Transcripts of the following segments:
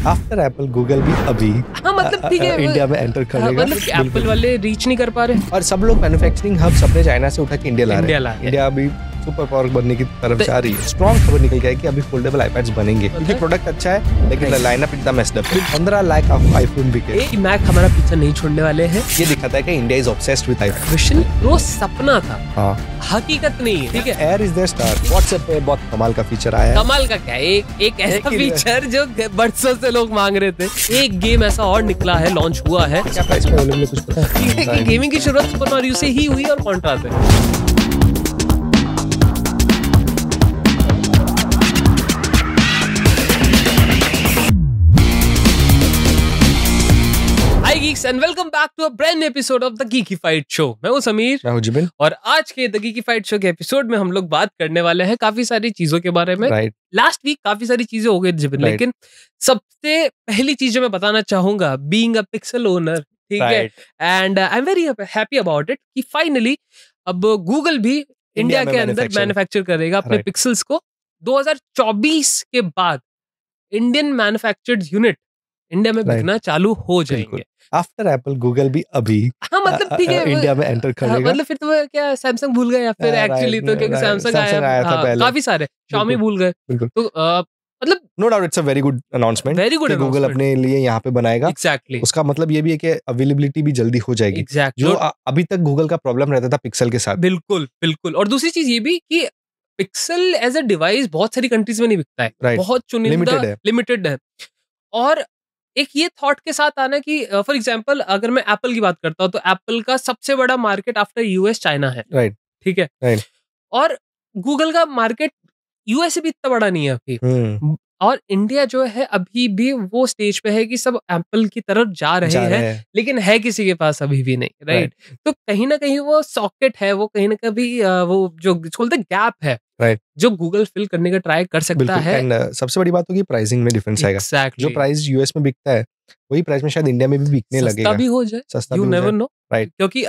After Apple Google भी अभी हाँ मतलब ठीक है इंडिया में एंटर करेगा। मतलब एप्पल वाले रीच नहीं कर पा रहे और सब लोग मैन्युफैक्चरिंग हब अपने चाइना से उठा के इंडिया ला रहे हैं। इंडिया अभी सुपर पावर बनने की तरफ जा रही है। स्ट्रॉन्ग खबर निकल गया है कि अभी फोल्डेबल आईपैड्स बनेंगे क्योंकि प्रोडक्ट अच्छा है लेकिन लाइनअप इतना मेस्ड अप है। 15 लाख आईफोन बिके। एक मैक हमारा पीछा नहीं छोड़ने वाले हैं। ये दिखाता है कि India is obsessed with iPhone. Vision वो सपना था, हाँ हकीकत नहीं है। ठीक है, air is their star. WhatsApp पे बहुत कमाल का फीचर आया है। कमाल का क्या है, एक ऐसा फीचर जो बरसों से लोग मांग रहे थे। एक गेम ऐसा और निकला है, लॉन्च हुआ है। क्या प्राइस पे अवेलेबल है कुछ पता है? गेमिंग की शुरुआत सुपर मारियो से ही हुई और कॉन्ट्रा से। And welcome back to a brand new episode of the Geekified Show। मैं हूं समीर, मैं हूं जिबिन, और आज के द Geekified Show के एपिसोड में हम लोग बात करने वाले हैं काफी सारी चीजों के बारे में। लास्ट वीक काफी सारी चीजें हो गई जिबिन, लेकिन सबसे पहली चीज जो मैं बताना चाहूंगा, बीइंग अ पिक्सल ओनर, ठीक है, and I am very happy about it कि फाइनली अब गूगल भी इंडिया के अंदर मैन्युफैक्चर करेगा अपने पिक्सल्स को। 2024 के बाद इंडियन मैन्युफैक्चर्ड यूनिट इंडिया में बिकना चालू हो जाएंगे। आफ्टर एप्पल गूगल भी अभी हाँ मतलब ठीक है इंडिया में एंटर करेगा। मतलब फिर तो क्या सैमसंग भूल गए या फिर एक्चुअली तो क्योंकि सैमसंग आया था पहले, काफी सारे Xiaomi भूल गए। तो मतलब no doubt it's a very good announcement, very good Google अपने लिए यहाँ पे बनाएगा। एग्जैक्टली उसका मतलब ये भी है कि अवेलेबिलिटी भी जल्दी हो जाएगी। जो अभी तक गूगल का प्रॉब्लम रहता था पिक्सल के साथ। बिल्कुल बिल्कुल। और दूसरी चीज ये भी कि पिक्सल एज अ डिवाइस बहुत सारी कंट्रीज में नहीं बिकता है, बहुत चुनिंदा लिमिटेड है। और एक ये थॉट के साथ आना कि फॉर एग्जांपल अगर मैं एप्पल की बात करता हूं तो एप्पल का सबसे बड़ा मार्केट आफ्टर यूएस चाइना है, ठीक है, और गूगल का मार्केट यूएस से भी इतना बड़ा नहीं है अभी। और इंडिया जो है अभी भी वो स्टेज पे है कि सब एप्पल की तरफ जा रहे हैं, लेकिन है किसी के पास अभी भी नहीं, राइट। तो कहीं ना कहीं वो सॉकेट है, वो कहीं ना कहीं वो जो बोलते गैप है, जो गूगल फिल करने का ट्राई कर सकता है। सबसे बड़ी बात होगी प्राइसिंग में डिफरेंस आएगा। जो प्राइस यूएस में बिकता है वही प्राइस में शायद इंडिया में भी बिकने लगेगा, सस्ता भी हो जाए, सस्ता यू नेवर नो, राइट। क्योंकि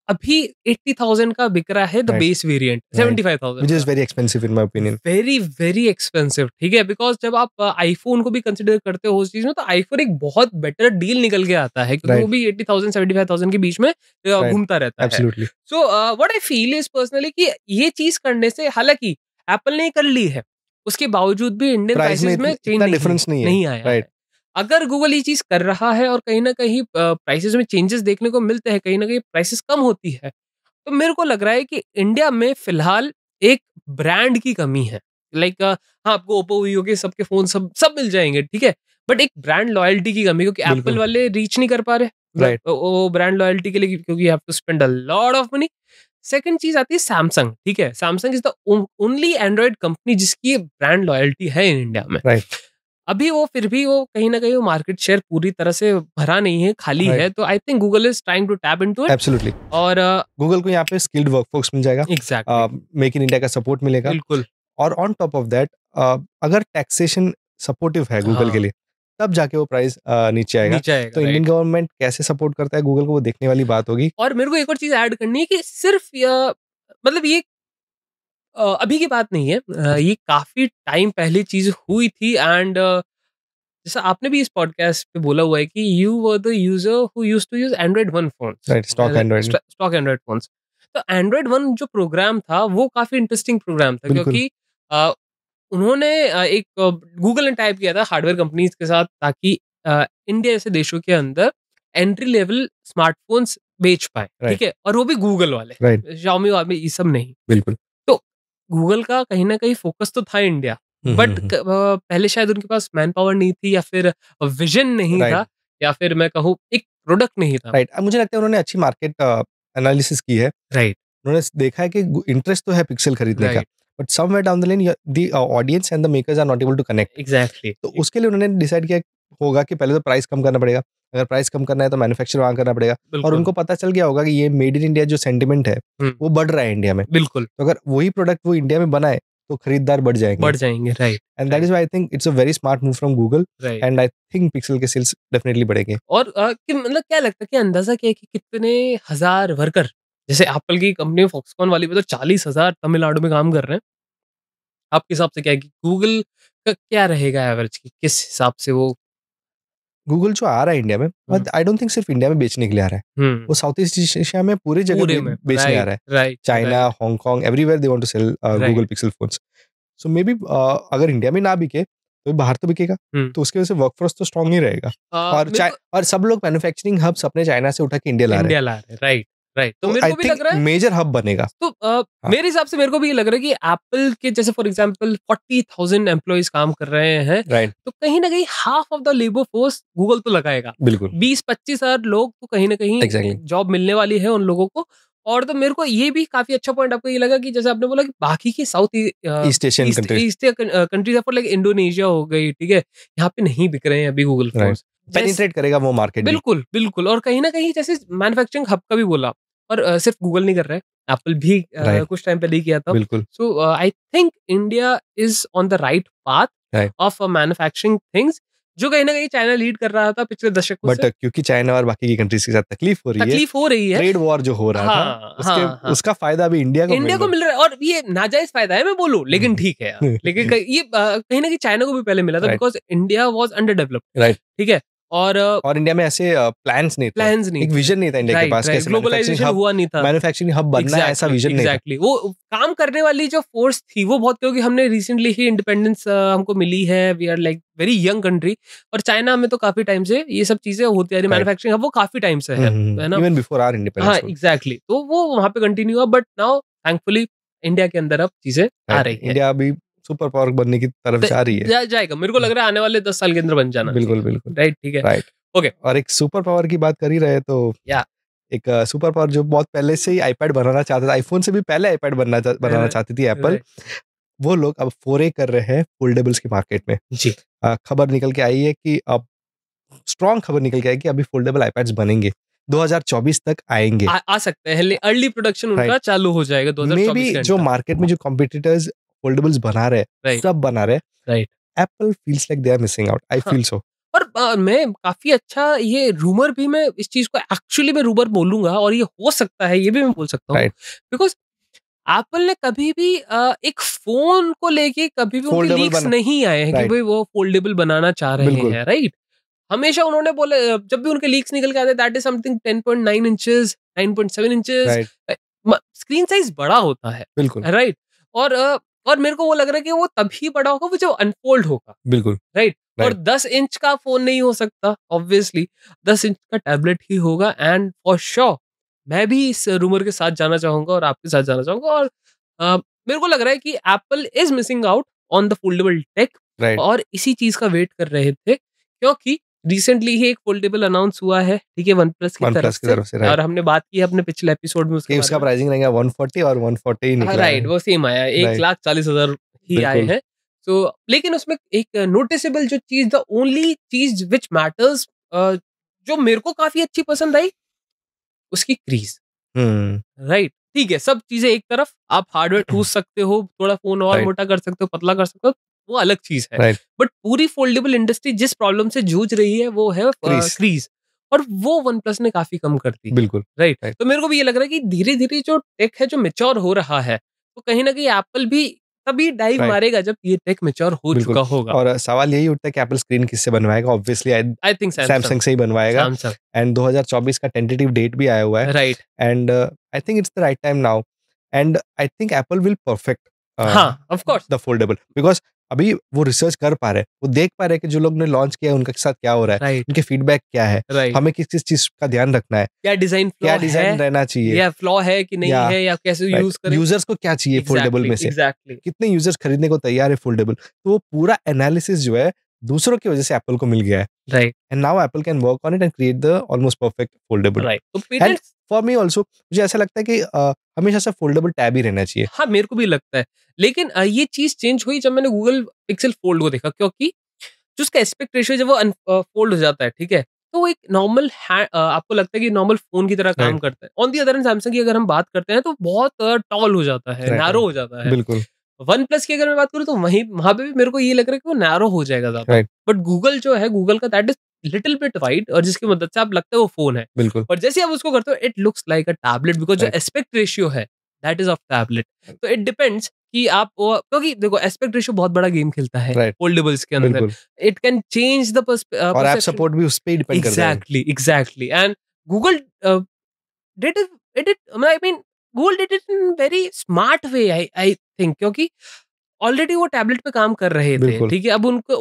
अभी 80,000 का बिक रहा है the base variant, 75,000, which is very expensive in my opinion, very very expensive, ठीक है। बिकॉज जब आप आईफोन को भी कंसिडर करते हो उस चीज में, तो आईफोन एक बहुत बेटर डील निकल के आता है, क्योंकि वो भी 80,000 75,000 के बीच में घूमता रहता है। So what I feel is personally कि ये चीज करने से, हालांकि एप्पल ने कर ली है, उसके बावजूद भी इंडियन प्राइसेस में चेंज डिफरेंस नहीं आया है। अगर गूगल ये चीज कर रहा है और कहीं ना कहीं प्राइसेस में चेंजेस देखने को मिलते हैं, कहीं ना कहीं प्राइसेस कम होती है, तो मेरे को लग रहा है कि इंडिया में फिलहाल एक ब्रांड की कमी है। लाइक हाँ, आपको ओप्पो वीवो के सबके फोन सब मिल जाएंगे, ठीक है, बट एक ब्रांड लॉयल्टी की कमी, क्योंकि एप्पल वाले रीच नहीं कर पा रहे वो ब्रांड लॉयल्टी के लिए, क्योंकि you have to spend a lot of money. Second चीज आती है सैमसंग, ठीक है, Samsung is the only Android company जिसकी ब्रांड लॉयल्टी है इंडिया में। अभी वो फिर भी वो कहीं ना कहीं वो मार्केट शेयर पूरी तरह से भरा नहीं है, खाली है। तो I think Google is trying to tap into it. Absolutely. और गूगल को यहाँ पे स्किल्ड वर्कफोर्स मिल जाएगा, एग्जैक्टली, मेक इन इंडिया का सपोर्ट मिलेगा, बिल्कुल। और ऑन टॉप ऑफ दैट अगर टैक्सेशन सपोर्टिव है गूगल के लिए, तब जाके वो प्राइस नीचे आएगा। तो इंडियन गवर्नमेंट कैसे सपोर्ट करता है गूगल को, वो देखने वाली बात होगी। और मेरे को एक और चीज ऐड करनी है कि सिर्फ मतलब ये अभी की बात नहीं है, ये काफी टाइम पहले चीज हुई थी। एंड जैसा आपने भी इस पॉडकास्ट पे बोला हुआ है कि you were the user who used to use Android 1 phone, stock Android phones. तो एंड्रॉइड 1 जो प्रोग्राम था वो काफी इंटरेस्टिंग प्रोग्राम था, क्योंकि उन्होंने एक गूगल ने टाइप किया था हार्डवेयर कंपनीज के साथ, ताकि इंडिया जैसे देशों के अंदर एंट्री लेवल स्मार्टफोन्स बेच पाए, ठीक है, और वो भी गूगल वाले, Xiaomi वाले ये सब नहीं। बिल्कुल। तो गूगल का कहीं ना कहीं फोकस तो था इंडिया, बट पहले शायद उनके पास मैन पावर नहीं थी, या फिर विजन नहीं था, या फिर मैं कहूँ एक प्रोडक्ट नहीं था। मुझे लगता है उन्होंने अच्छी मार्केट एनालिसिस की है। उन्होंने देखा है कि इंटरेस्ट तो है पिक्सल खरीदने का, but somewhere down the line the audience and the makers are not able to connect. Exactly. तो उसके लिए उन्होंने डिसाइड किया होगा कि पहले तो प्राइस कम करना पड़ेगा। अगर प्राइस कम करना है तो मैन्युफैक्चर वहां करना पड़ेगा, और उनको पता चल गया होगा कि ये मेड इन इंडिया जो सेंटिमेंट है वो बढ़ रहा है इंडिया में। बिल्कुल। तो अगर वही प्रोडक्ट वो इंडिया में बनाए तो खरीदार बढ़ जाएंगे, right. And that is why I think it's a very smart move from Google, and I think pixel के सेल्स डेफिनेटली बढ़ेंगे। और मतलब क्या लगता है कि अंदाजा क्या है कि कितने हजार वर्कर, जैसे एप्पल की कंपनी फॉक्सकॉन वाली में तो 40,000 तमिलनाडु में काम कर रहे हैं। आपके हिसाब से क्या है कि गूगल का क्या रहेगा एवरेज, किस हिसाब से वो गूगल जो आ रहा है इंडिया में, बट आई डोंट थिंक सिर्फ इंडिया में बेचने के लिए आ रहा है, वो साउथ ईस्ट एशिया में पूरी जगह बेचने आ रहा है। China, Hong Kong, everywhere they want to sell Google Pixel phones. So maybe अगर इंडिया में ना बिके तो बाहर तो बिकेगा, तो उसकी वजह से वर्कफोर्स तो स्ट्रांग ही रहेगा। और सब लोग मैन्युफैक्चरिंग हब्स अपने चाइना से उठा के इंडिया ला रहे हैं। Right right. तो मेरे को भी लग रहा है मेजर हब बनेगा। तो मेरे हिसाब से मेरे को भी ये लग रहा है कि एप्पल के जैसे फॉर एग्जांपल 40,000 एम्प्लॉइज काम कर रहे हैं, तो कहीं ना कहीं half of the labour force Google तो लगाएगा। बिल्कुल 20-25 हजार लोग तो कहीं ना कहीं जॉब मिलने वाली है उन लोगों को। और तो मेरे को ये भी काफी अच्छा पॉइंट आपको ये लगा कि जैसे आपने बोला कि बाकी की south east Asian countries like Indonesia हो गई, ठीक है, यहाँ पे नहीं बिक रहे हैं अभी गूगल फोन्स। पेनिट्रेट करेगा वो मार्केट। बिल्कुल बिल्कुल। और कहीं ना कहीं जैसे मैन्युफैक्चरिंग हब का भी बोला, और सिर्फ गूगल नहीं कर रहा है, एप्पल भी कुछ टाइम पहले ही किया था। बिल्कुल। So I think India is on the right path of manufacturing things, जो कहीं ना कहीं चाइना लीड कर रहा था पिछले दशकों से। बट क्योंकि चाइना और बाकी की कंट्रीज के साथ तकलीफ हो रही है, ट्रेड वॉर जो हो रहा था, उसका फायदा भी इंडिया को मिल रहा है। और ये नाजायज फायदा है मैं बोलूं, लेकिन ठीक है यार। लेकिन ये कहीं ना कहीं चाइना को भी पहले मिला था, because India was under developed, right, ठीक है। और इंडिया में ऐसे प्लान्स नहीं थे, एक विजन नहीं था इंडिया के पास, कैसे ग्लोबलाइजेशन हुआ नहीं था, मैन्युफैक्चरिंग हब बनना है, ऐसा विजन नहीं था। वो काम करने वाली जो फोर्स थी वो बहुत, क्योंकि हमने रिसेंटली ही इंडिपेंडेंस हमको मिली है, we are like very young country. और चाइना में तो काफी टाइम से ये सब चीजें होती आ रही, मैन्युफैक्चरिंग हब वो काफी टाइम से है ना, इवन बिफोर आवर इंडिपेंडेंस। हाँ एग्जैक्टली। तो वो वहां पे कंटिन्यू हुआ, बट नाउ थैंकफुली इंडिया के अंदर अब चीजें आ रही है। इंडिया अभी सुपर पावर बनने की तरफ जा रही है, जाएगा। मेरे को लग रहा है आने वाले 10 साल के अंदर बन जाना। बिल्कुल बिल्कुल, राइट, ठीक है, राइट, ओके। और एक सुपर पावर की बात कर ही रहे तो एक सुपर पावर जो बहुत पहले से ही आईपैड बनाना चाहता था, आईफोन से भी पहले आईपैड बनाना चाहती थी एप्पल, वो लोग अब फोरे कर रहे हैं फोल्डेबल्स की मार्केट में। जी खबर निकल के आई है कि अब स्ट्रॉन्ग खबर निकल के आई कि अभी फोल्डेबल आईपैड्स बनेंगे, 2024 तक आएंगे, आ सकते हैं, अर्ली प्रोडक्शन उनका चालू हो जाएगा 2024 के अंदर। जो मार्केट में जो कॉम्पिटिटर्स फोल्डेबल्स बना रहे हैं, सब बना रहे हैं, right, Apple feels like they are missing out, I feel so. और मैं काफी अच्छा ये रूमर भी, मैं इस चीज को एक्चुअली में रूमर बोलूंगा, और ये हो सकता है, ये भी मैं बोल सकता हूँ, बिकॉज एप्पल ने कभी भी एक फोन को लेके कभी भी उनके लीक्स नहीं आए हैं कि भाई वो फोल्डेबल बनाना चाह रहे हैं, राइट। हमेशा उन्होंने बोले, जब भी उनके लीक्स निकल के आते, that is something 10.9 inches, 9.7 inches, screen size बड़ा होता है, बिल्कुल, राइट। और मेरे को वो लग रहा है कि वो तभी बड़ा होगा वो जो अनफोल्ड होगा, बिल्कुल, राइट। और 10 इंच का फोन नहीं हो सकता, ऑब्वियसली 10 इंच का टैबलेट ही होगा। एंड फॉर श्योर मैं भी इस रूमर के साथ जाना चाहूंगा और आपके साथ जाना चाहूंगा। और मेरे को लग रहा है कि Apple is missing out on the foldable tech, और इसी चीज का वेट कर रहे थे, क्योंकि रिसेंटली ही एक फोल्डेबल अनाउंस हुआ है, ठीक है, वन प्लस की तरफ से, और हमने बात की अपने पिछले एपिसोड में उसका प्राइसिंग रहेगा 140 और 140 निकला, राइट, वो सेम आया, 1,40,000 ही आए हैं। सो लेकिन उसमें एक नोटिसेबल जो चीज, द ओनली चीज विच मैटर्स, जो मेरे को काफी अच्छी पसंद आई, उसकी क्रीज, राइट, ठीक है। सब चीजें एक तरफ, आप हार्डवेयर ठूस सकते हो, थोड़ा फोन और मोटा कर सकते हो, पतला कर सकते हो, वो अलग चीज है, बट पूरी फोल्डेबल इंडस्ट्री जिस प्रॉब्लम से जूझ रही है वो है क्रीज, और वो वन प्लस ने काफी कम कर दी, बिल्कुल, राइट। तो मेरे को भी ये लग रहा है कि धीरे धीरे जो टेक है जो मैच्योर हो रहा है, तो कहीं ना कहीं एप्पल भी तभी डाइव मारेगा जब ये टेक मैच्योर हो चुका होगा। और सवाल यही उठता है कि एप्पल स्क्रीन किससे बनवाएगा, ऑब्वियसली आई थिंक सैमसंग से ही बनवाएगा, एंड 2024 का टेंटेटिव डेट भी आया हुआ है, right, and I think it's the right time now, and I think Apple will perfect of course the foldable, because अभी वो रिसर्च कर पा रहे हैं, वो देख पा रहे हैं कि जो लोग ने लॉन्च किया है उनके साथ क्या हो रहा है, उनके फीडबैक क्या है, हमें किस किस चीज का ध्यान रखना है, क्या डिजाइन रहना चाहिए, या फ्लॉ है कि नहीं है, या कैसे यूज करें, यूजर्स को क्या चाहिए फोल्डेबल में से, कितने यूजर्स खरीदने को तैयार है फोल्डेबल, तो वो पूरा एनालिसिस जो है दूसरों की वजह से एप्पल को मिल गया है, right, and now Apple can work on it and create the almost perfect foldable, right. And for me also मुझे ऐसा लगता है कि हमेशा से फोल्डेबल टैब ही रहना चाहिए। हाँ, मेरे को भी लगता है, लेकिन ये चीज चेंज हुई जब मैंने गूगल पिक्सल फोल्ड को देखा, क्योंकि जो उसका एस्पेक्ट रेशियो जब वो फोल्ड हो जाता है, ठीक है, तो वो एक नॉर्मल आपको लगता है कि नॉर्मल फोन की तरह काम करता है। On the other hand Samsung की अगर हम बात करते हैं तो बहुत टॉल हो जाता है, नैरो हो जाता है, बिल्कुल। वन प्लस की अगर मैं बात करूँ तो वहां पे भी मेरे को ये लग रहा है कि वो नैरो हो जाएगा ज्यादा, बट गूगल जो है, गूगल का that is little bit wide, और जिसकी मदद से आप लगता है वो फोन है, बिल्कुल, और जैसे आप उसको करते हो it looks like a tablet, because जो एस्पेक्ट रेशियो है दैट इज ऑफ टैबलेट। तो इट डिपेंड्स कि आप क्योंकि देखो एस्पेक्ट रेशियो बहुत बड़ा गेम खेलता है फोल्डेबल्स के अंदर। इट कैन चेंज द और ऐप सपोर्ट भी उस पे डिपेंड करता है। Exactly and Google did it I mean Google did it in very smart way I think, क्योंकि ऑलरेडी वो टैबलेट पे काम कर रहे थे, ठीक है। अब उनको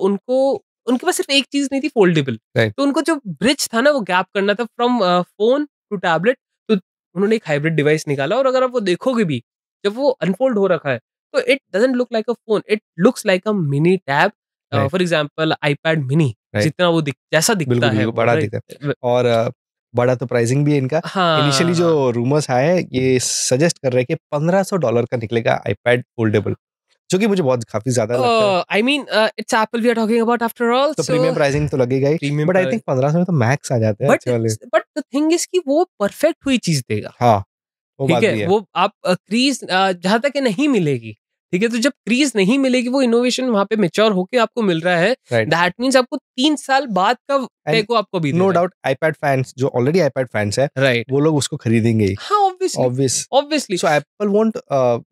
उनके पास सिर्फ एक चीज नहीं थी, फोल्डेबल। तो उनको जो ब्रिज था ना वो गैप करना था फ्रॉम फोन टू टैबलेट। तो उन्होंने एक हाइब्रिड डिवाइस निकाला, और अगर आप वो देखोगे भी जब वो अनफोल्ड हो रखा है तो it doesn't look like a phone, it looks like a mini tab. For example iPad mini जितना वो जैसा दिखता है बड़ा दिखता है, और बड़ा तो प्राइसिंग भी है इनका। इनिशियली जो रूमर्स आए ये सजेस्ट कर रहे हैं कि $1500 का निकलेगा आईपैड फोल्डेबल, जो कि मुझे बहुत काफी ज्यादा लगता है। I mean it's Apple we are talking about after all, तो प्रीमियम प्राइसिंग तो लगेगा ही, बट आई थिंक 1500 में तो मैक्स आ जाते हैं अच्छे वाले। बट द थिंग इज कि वो परफेक्ट हुई चीज देगा। हाँ, वो ठीक है, वो आप क्रीज जहां तक नहीं मिलेगी, ठीक है। तो जब क्रीज नहीं मिलेगी, वो इनोवेशन वहां पे मैच्योर होके आपको मिल रहा है, दैट मींस आपको 3 साल बाद का टेको आपको भी नो डाउट आईपैड फैंस जो ऑलरेडी आईपैड फैंस है, वो लोग उसको खरीदेंगे ही। हाँ, obviously. So Apple won't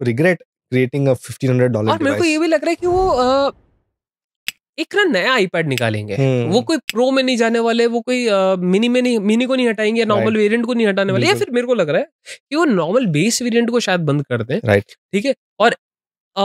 regret creating a $1500 और मेरे को ये भी लग रहा है कि वो एक ना नया आईपैड निकालेंगे। वो कोई प्रो में नहीं जाने वाले, वो कोई मिनी को नहीं हटाएंगे, नॉर्मल वेरिएंट को नहीं हटाने वाले, या फिर मेरे को लग रहा है कि वो नॉर्मल बेस वेरिएंट को शायद बंद कर दें, ठीक है। और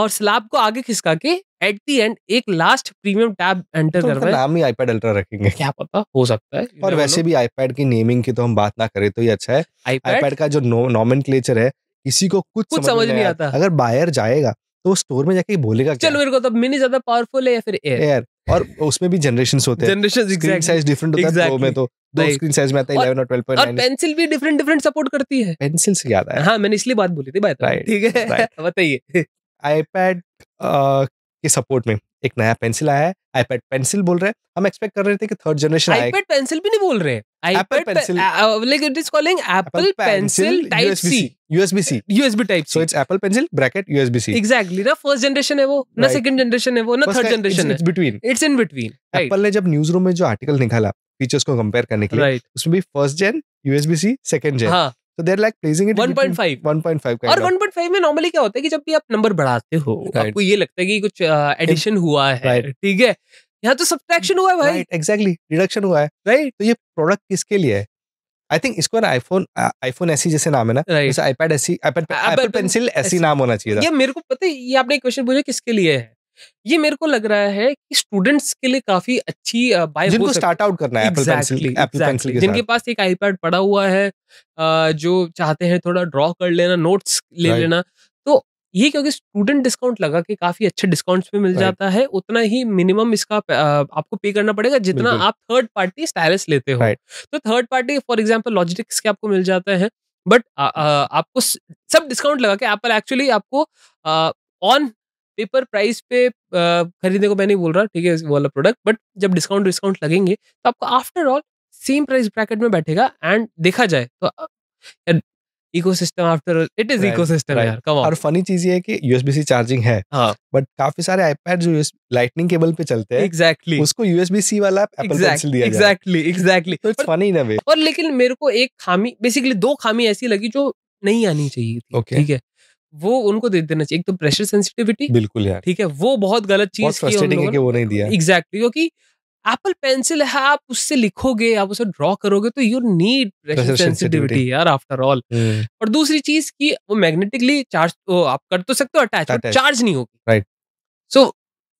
स्लैब को आगे खिसका के एट द एंड एक लास्ट प्रीमियम टैब एंटर करवाएं। नाम ही आईपैड अल्ट्रा रखेंगे, क्या पता, हो सकता है। और वैसे भी आईपैड की नेमिंग की तो हम बात ना करें तो ही अच्छा है। आईपैड का जो नॉमेनक्लेचर है किसी को कुछ समझ नहीं आता। अगर बायर जाएगा तो वो स्टोर में जाके बोलेगा चलो मेरे को तो मिनी ज्यादा पावरफुल है या फिर एयर, और उसमें भी जनरेशंस होते हैं, स्क्रीन साइज डिफरेंट होता है। प्रो में तो दो स्क्रीन साइज में आता है 11 और 12.9, और पेंसिल भी डिफरेंट सपोर्ट करती है। पेंसिल से याद आया, हाँ मैंने इसलिए बात बोली थी, बात ठीक है। बताइए, आईपैड के सपोर्ट में एक नया पेंसिल आया है, आईपैड पेंसिल बोल रहे हैं। हम एक्सपेक्ट कर रहे थे कि थर्ड जनरेशन आएगा। आईपैड पेंसिल भी नहीं बोल रहे, iPad pencil like it is calling Apple pencil type C, USB type C. So it's Apple pencil bracket USB C. Exactly ना, फर्स्ट जनरेशन है वो, ना सेकंड जनरेशन है वो, ना थर्ड जनरेशन है, इट्स इन बिटवीन। एप्पल ने जब न्यूज रूम में जो आर्टिकल निकाला फीचर्स को कंपेयर करने के लिए, उसमें भी first gen USB C, second gen, तो they are like placing it 1.5 और 1.5 में नॉर्मली क्या होता है कि जब भी आप नंबर बढ़ाते हो, आपको ये लगता है कि कुछ एडिशन हुआ है, ठीक है। यहाँ तो सब्ट्रैक्शन हुआ है भाई, एग्जैक्टली, रिडक्शन हुआ है, राइट। तो ये प्रोडक्ट किसके लिए है? आई थिंक इसको ना आईफोन ऐसी जैसे नाम है ना, जैसे आईपैड ऐसी, एप्पल पेंसिल ऐसी नाम होना चाहिए था। ये मेरे को पता है, ये आपने एक क्वेश्चन पूछा किसके लिए है, ये मेरे को लग रहा है कि स्टूडेंट्स के लिए काफी अच्छी बाय, जिनको स्टार्ट आउट करना है एप्पल पेंसिल के जिनके पास एक आईपैड पड़ा हुआ है, जो चाहते हैं थोड़ा ड्रॉ कर लेना, नोट्स ले लेना, तो ये क्योंकि स्टूडेंट डिस्काउंट लगा के काफी अच्छे डिस्काउंट्स पे मिल जाता है, उतना ही मिनिमम इसका आपको पे करना पड़ेगा जितना आप थर्ड पार्टी स्टाइलस लेते हो। तो थर्ड पार्टी फॉर एग्जांपल लॉजिटेक्स के आपको मिल जाते हैं, बट आपको सब डिस्काउंट लगा के एप्पल एक्चुअली आपको ऑन पेपर प्राइस पे खरीदने को मैं नहीं बोल रहा, ठीक है, वो वाला प्रोडक्ट, बट जब डिस्काउंट लगेंगे तो आपको after all same price bracket में बैठेगा। एंड देखा जाए तो ecosystem after it is ecosystem यार, कम ऑन। और फनी चीज ये है कि यूएसबी-सी चार्जिंग है, बट काफी सारे आईपैड जो लाइटनिंग केबल पे चलते हैं, एग्जैक्टली उसको यूएसबी-सी वाला एप्पल पेंसिल दिया जाए। एग्जैक्टली तो इट्स फनी इन अ वे। और लेकिन मेरे को एक खामी, बेसिकली 2 खामी ऐसी लगी जो नहीं आनी चाहिए थी, ठीक है, वो उनको दे देना चाहिए। एक तो प्रेशर सेंसिटिविटी, बिल्कुल यार, ठीक है, वो बहुत गलत चीज की है कि वो नहीं दिया। एग्जैक्टली, क्योंकि एप्पल पेंसिल है, आप उससे लिखोगे, आप उसे ड्रॉ करोगे, तो यू नीड प्रेशर सेंसिटिविटी यार आफ्टर ऑल। और दूसरी चीज की वो मैग्नेटिकली चार्ज तो आप कर तो सकते हो अटैच, चार्ज नहीं होगी, राइट। सो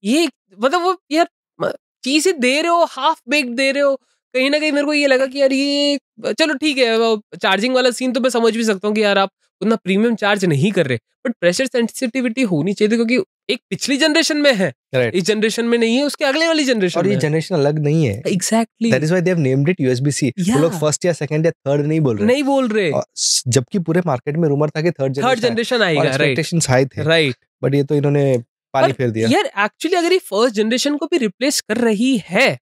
ये मतलब वो यार चीजें दे रहे हो, हाफ बेक्ड दे रहे हो, कहीं ना कहीं मेरे को ये लगा कि यार ये चलो ठीक है, चार्जिंग वाला सीन तो मैं समझ भी सकता हूँ कि यार आप उतना प्रीमियम चार्ज नहीं कर रहे, बट प्रेशर सेंसिटिविटी होनी चाहिए, क्योंकि एक पिछली जनरेशन में है, इस जनरेशन में नहीं है, उसके अगले वाली जनरेशन और ये जनरेशन अलग नहीं है। Exactly, that is why they have named it USB-C. वो लोग फर्स्ट या सेकंड या थर्ड नहीं बोल रहे, जबकि पूरे मार्केट में रूमर था कि थर्ड जनरेशन आएगा, राइट, एक्सपेक्टेशंस हाई थे, राइट, बट ये तो इन्होंने पानी फेर दिया यार। एक्चुअली अगर ये फर्स्ट जनरेशन को भी रिप्लेस कर रही है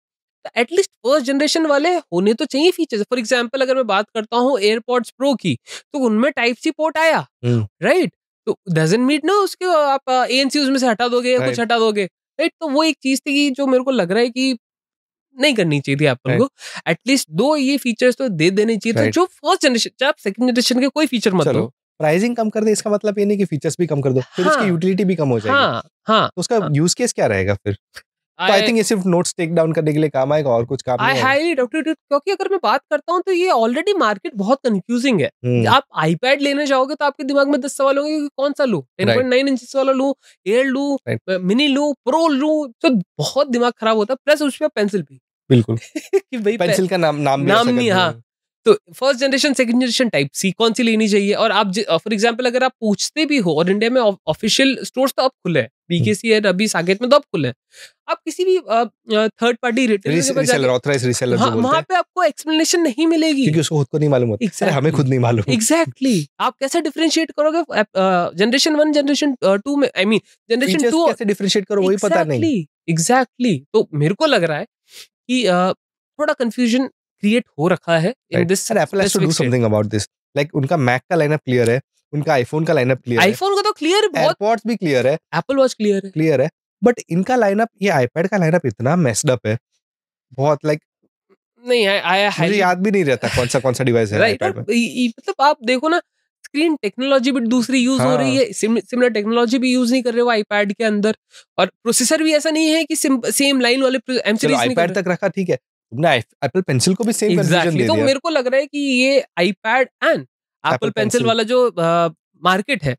तो एटलीस्ट फर्स्ट जनरेशन वाले होने तो चाहिए फीचर्स। फॉर एग्जांपल अगर मैं बात करता हूँ एयरपॉड्स प्रो की, तो उनमें टाइप सी पोर्ट आया, राइट, तो डजंट मीन ना उसके आप ANC उसमें से हटा दोगे या कुछ हटा दोगे, राइट। तो वो एक चीज थी जो मेरे को लग रहा है कि नहीं करनी चाहिए थी एप्पल को, एटलीस्ट 2 ये फीचर्स तो दे देने चाहिए। तो जो फर्स्ट जनरेशन, चाहे आप सेकंड जनरेशन के कोई फीचर मत दो, प्राइसिंग कम कर दे इसका मतलब ये नहीं कि फीचर्स भी कम कर दो, फिर उसकी यूटिलिटी भी कम हो जाएगी। तो उसका यूज केस क्या रहेगा फिर? तो आई थिंक ये सिर्फ नोट्स टेक डाउन करने के लिए काम आएगा और कुछ काम नहीं आएगा। आई हाईली डाउट इट, क्योंकि अगर मैं बात करता हूँ तो ये ऑलरेडी मार्केट बहुत कंफ्यूजिंग है। आप आईपैड लेने जाओगे तो आपके दिमाग में 10 सवाल होंगे कि कौन सा लूं, 10.9 इंच वाला लूं, एयर लूं, मिनी लूं, प्रो लूं, तो बहुत दिमाग खराब होता है। प्लस उस पर पेंसिल भी बिल्कुल कि भाई पेंसिल का नाम नहीं। हाँ, तो first generation, second generation, type C कौन सी लेनी चाहिए? और आप फॉर एग्जांपल अगर आप पूछते भी हो, और इंडिया में ऑफिशियल स्टोर्स तो अब खुले हैं, बीकेसी है, रबी, साकेत में तो अब खुले हैं। आप किसी भी third party retailer, authorised reseller जो बोलते हैं, वहां पे आपको एक्सप्लेनेशन नहीं मिलेगी क्योंकि उसको खुद को नहीं मालूम होता। exactly. हमें खुद नहीं मालूम। एग्जैक्टली आप कैसे डिफरेंशिएट करोगे जनरेशन 1 जनरेशन 2 में? आई मीन जनरेशन 2 कैसे डिफरेंशिएट करो वही पता नहीं। एग्जैक्टली तो मेरे को लग रहा है कि थोड़ा कंफ्यूजन क्रिएट हो रखा है in this. Apple has to do something about this. Like उनका मैक का लाइनअप क्लियर है, उनका आईफोन का लाइनअप क्लियर है, आईफोन का तो क्लियर है, बहुत एयरपॉड्स भी क्लियर है, एप्पल वॉच क्लियर है, बट इनका लाइनअप, ये आईपैड का लाइनअप इतना मेस्ड अप है, बहुत लाइक नहीं मुझे याद भी नहीं रहता कौन सा डिवाइस है आईपैड में। मतलब आप देखो ना, स्क्रीन टेक्नोलॉजी भी दूसरी यूज हो रही है, सिमिलर टेक्नोलॉजी भी यूज नहीं कर रहे हो आईपैड के अंदर, और प्रोसेसर भी ऐसा नहीं है कि सेम लाइन वाले एम सीरीज आईपैड तक रखा, ठीक है, तुमने एप्पल पेंसिल को भी सेम कंफ्यूजन दे दिया। तो मेरे को लग रहा है कि ये आईपैड एंड एप्पल पेंसिल वाला जो मार्केट है,